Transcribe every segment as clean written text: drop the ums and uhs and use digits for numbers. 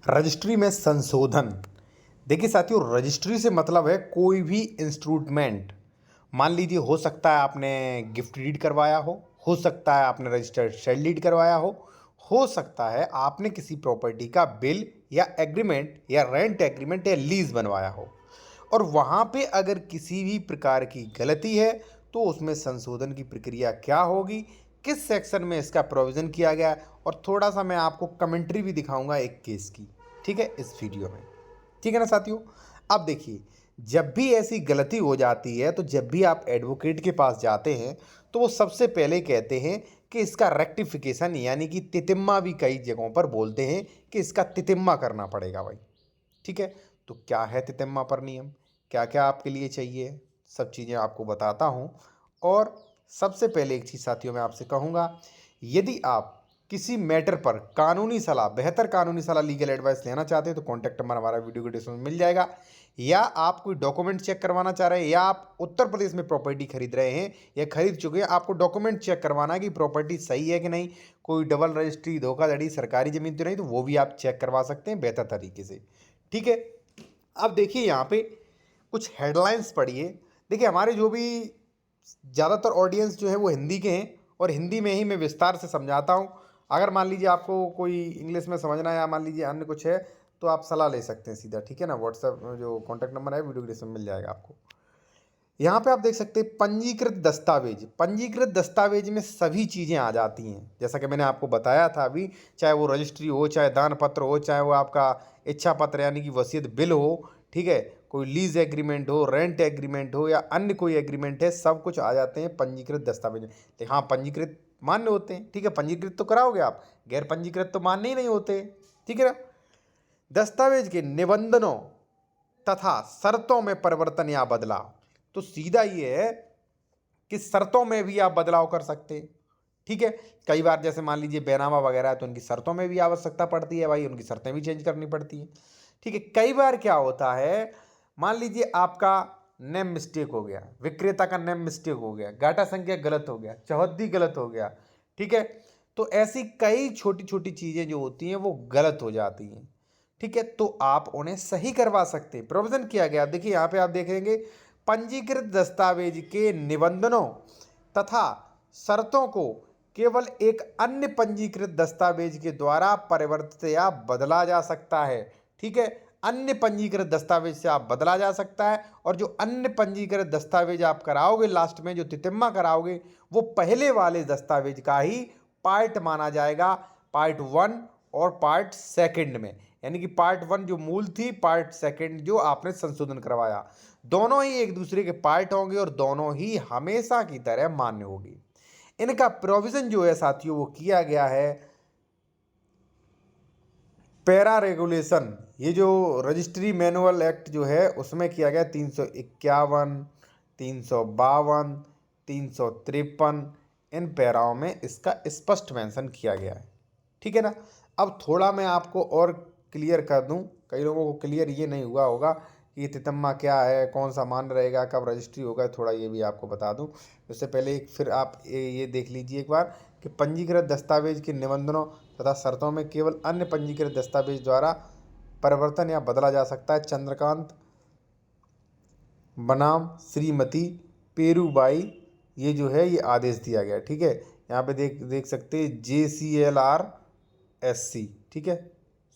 Registry में संशोधन। देखिए साथियों, रजिस्ट्री से मतलब है कोई भी इंस्ट्रूमेंट। मान लीजिए हो सकता है आपने गिफ्ट डीड करवाया हो सकता है आपने रजिस्टर्ड सेल डीड करवाया हो सकता है आपने किसी प्रॉपर्टी का बिल या एग्रीमेंट या रेंट एग्रीमेंट या लीज बनवाया हो, और वहाँ पे अगर किसी भी प्रकार की गलती है तो उसमें संशोधन की प्रक्रिया क्या होगी, किस सेक्शन में इसका प्रोविज़न किया गया है, और थोड़ा सा मैं आपको कमेंट्री भी दिखाऊंगा एक केस की। ठीक है, इस वीडियो में। ठीक है ना साथियों। अब देखिए, जब भी ऐसी गलती हो जाती है तो जब भी आप एडवोकेट के पास जाते हैं तो वो सबसे पहले कहते हैं कि इसका रेक्टिफिकेशन, यानी कि तितिम्मा भी कई जगहों पर बोलते हैं कि इसका तितिम्मा करना पड़ेगा भाई। ठीक है, तो क्या है तितिम्मा पर नियम, क्या क्या आपके लिए चाहिए, सब चीज़ें आपको बताता हूँ। और सबसे पहले एक चीज़ साथियों मैं आपसे कहूँगा, यदि आप किसी मैटर पर कानूनी सलाह, बेहतर कानूनी सलाह, लीगल एडवाइस लेना चाहते हैं तो कॉन्टैक्ट नंबर हमारा वीडियो के डिस्क्रिप्शन में मिल जाएगा। या आप कोई डॉक्यूमेंट चेक करवाना चाह रहे हैं, या आप उत्तर प्रदेश में प्रॉपर्टी खरीद रहे हैं या खरीद चुके हैं, आपको डॉक्यूमेंट चेक करवाना है कि प्रॉपर्टी सही है कि नहीं, कोई डबल रजिस्ट्री, धोखाधड़ी, सरकारी ज़मीन तो नहीं, तो वो भी आप चेक करवा सकते हैं बेहतर तरीके से। ठीक है, अब देखिए यहाँ पे कुछ हेडलाइंस पढ़िए। देखिए, हमारे जो भी ज़्यादातर ऑडियंस जो है वो हिंदी के हैं, और हिंदी में ही मैं विस्तार से समझाता हूँ। अगर मान लीजिए आपको कोई इंग्लिश में समझना है या मान लीजिए अन्य कुछ है तो आप सलाह ले सकते हैं सीधा। ठीक है ना, व्हाट्सएप जो कॉन्टैक्ट नंबर है वीडियो डिस्क्रिप्शन में मिल जाएगा आपको। यहाँ पे आप देख सकते हैं पंजीकृत दस्तावेज। पंजीकृत दस्तावेज में सभी चीज़ें आ जाती हैं, जैसा कि मैंने आपको बताया था अभी, चाहे वो रजिस्ट्री हो, चाहे दान पत्र हो, चाहे वो आपका इच्छा पत्र यानी कि वसीयत बिल हो, ठीक है, कोई लीज एग्रीमेंट हो, रेंट एग्रीमेंट हो, या अन्य कोई एग्रीमेंट है, सब कुछ आ जाते हैं पंजीकृत दस्तावेज में। लेकिन हाँ, पंजीकृत मान्य होते हैं। ठीक है, पंजीकृत तो कराओगे आप, गैर पंजीकृत तो मान्य ही नहीं होते। ठीक है ना। दस्तावेज के निबंधनों तथा शर्तों में परिवर्तन या बदलाव, तो सीधा ये है कि शर्तों में भी आप बदलाव कर सकते हैं। ठीक है, कई बार जैसे मान लीजिए बैनामा वगैरह है तो उनकी शर्तों में भी आवश्यकता पड़ती है भाई, उनकी शर्तें भी चेंज करनी पड़ती हैं। ठीक है, कई बार क्या होता है, मान लीजिए आपका नेम मिस्टेक हो गया, विक्रेता का नेम मिस्टेक हो गया, गाटा संख्या गलत हो गया, चौहद्दी गलत हो गया। ठीक है, तो ऐसी कई छोटी छोटी चीज़ें जो होती हैं वो गलत हो जाती हैं। ठीक है, तो आप उन्हें सही करवा सकते हैं, प्रोविजन किया गया। देखिए यहाँ पे आप देखेंगे, पंजीकृत दस्तावेज के निबंधनों तथा शर्तों को केवल एक अन्य पंजीकृत दस्तावेज के द्वारा परिवर्तित या बदला जा सकता है। ठीक है, अन्य पंजीकृत दस्तावेज से आप बदला जा सकता है, और जो अन्य पंजीकृत दस्तावेज आप कराओगे लास्ट में, जो तितिम्मा कराओगे, वो पहले वाले दस्तावेज का ही पार्ट माना जाएगा, पार्ट 1 और पार्ट सेकंड में। यानी कि पार्ट 1 जो मूल थी, पार्ट सेकंड जो आपने संशोधन करवाया, दोनों ही एक दूसरे के पार्ट होंगे और दोनों ही हमेशा की तरह मान्य होगी। इनका प्रोविजन जो है साथियों वो किया गया है पैरा रेगुलेशन, ये जो रजिस्ट्री मैनुअल एक्ट जो है उसमें किया गया 351, 352, 353, इन पैराओं में इसका स्पष्ट मेंशन किया गया है। ठीक है ना। अब थोड़ा मैं आपको और क्लियर कर दूं, कई लोगों को क्लियर ये नहीं हुआ होगा कि ये तितम्मा क्या है, कौन सा मान रहेगा, कब रजिस्ट्री होगा, थोड़ा ये भी आपको बता दूं। उससे पहले एक फिर आप ये देख लीजिए एक बार कि पंजीकृत दस्तावेज के निबंधनों तथा शर्तों में केवल अन्य पंजीकृत दस्तावेज द्वारा परिवर्तन या बदला जा सकता है। चंद्रकांत बनाम श्रीमती पेरूबाई, ये जो है ये आदेश दिया गया। ठीक है, यहाँ पे देख सकते हैं JCLR-SC। ठीक है,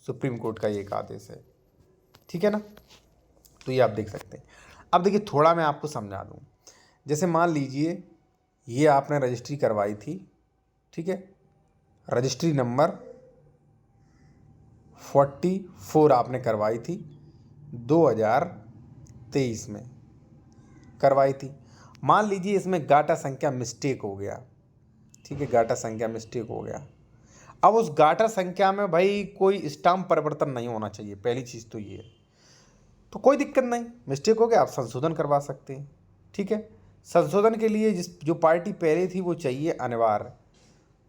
सुप्रीम कोर्ट का ये एक आदेश है। ठीक है ना, तो ये आप देख सकते हैं। अब देखिए थोड़ा मैं आपको समझा दूँ, जैसे मान लीजिए ये आपने रजिस्ट्री करवाई थी। ठीक है, रजिस्ट्री नंबर 44 आपने करवाई थी, 2023 में करवाई थी। मान लीजिए इसमें गाटा संख्या मिस्टेक हो गया। ठीक है, गाटा संख्या मिस्टेक हो गया। अब उस गाटा संख्या में भाई कोई स्टाम्प परिवर्तन नहीं होना चाहिए, पहली चीज़ तो ये है। तो कोई दिक्कत नहीं, मिस्टेक हो गया, आप संशोधन करवा सकते हैं। ठीक है, संशोधन के लिए जो पार्टी पहले थी वो चाहिए अनिवार्य।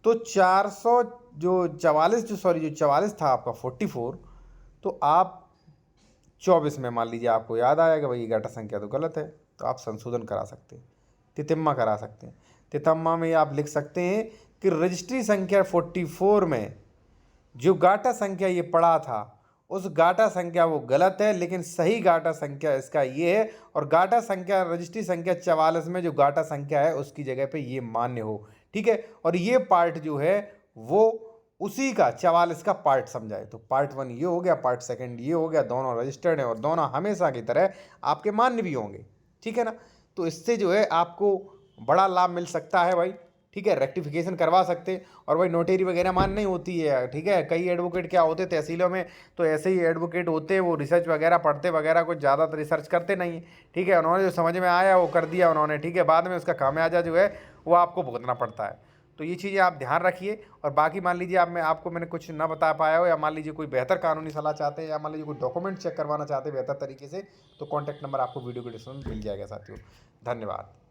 तो 400 जो 44 जो 44 था आपका 44, तो आप 24 में मान लीजिए आपको याद आया कि भाई ये गाटा संख्या तो गलत है, तो आप संशोधन करा सकते हैं, तितिम्मा करा सकते हैं। तितिम्मा में आप लिख सकते हैं कि रजिस्ट्री संख्या 44 में जो गाटा संख्या ये पड़ा था उस गाटा संख्या वो गलत है, लेकिन सही गाटा संख्या इसका ये है, और गाटा संख्या रजिस्ट्री संख्या 44 में जो गाटा संख्या है उसकी जगह पे ये मान्य हो। ठीक है, और ये पार्ट जो है वो उसी का 44 का पार्ट समझाए। तो पार्ट 1 ये हो गया, पार्ट 2 ये हो गया, दोनों रजिस्टर्ड हैं और दोनों हमेशा की तरह आपके मान्य भी होंगे। ठीक है ना, तो इससे जो है आपको बड़ा लाभ मिल सकता है भाई। ठीक है, रेक्टिफिकेशन करवा सकते, और भाई नोटेरी वगैरह मान नहीं होती है। ठीक है, कई एडवोकेट क्या होते तहसीलों में, तो ऐसे ही एडवोकेट होते हैं, वो रिसर्च वगैरह पढ़ते वगैरह कुछ ज़्यादा रिसर्च करते नहीं। ठीक है, उन्होंने जो समझ में आया वो कर दिया उन्होंने। ठीक है, बाद में उसका खामियाजा जो है वो आपको भुगतना पड़ता है। तो ये चीज़ें आप ध्यान रखिए। और बाकी मान लीजिए मैंने कुछ ना बता पाया हो, या मान लीजिए कोई बेहतर कानूनी सलाह चाहते हैं, या मान लीजिए कोई डॉक्यूमेंट चेक करवाना चाहते हैं बेहतर तरीके से, तो कॉन्टैक्ट नंबर आपको वीडियो के डिस्क्रिप्शन में मिल जाएगा साथियों। धन्यवाद।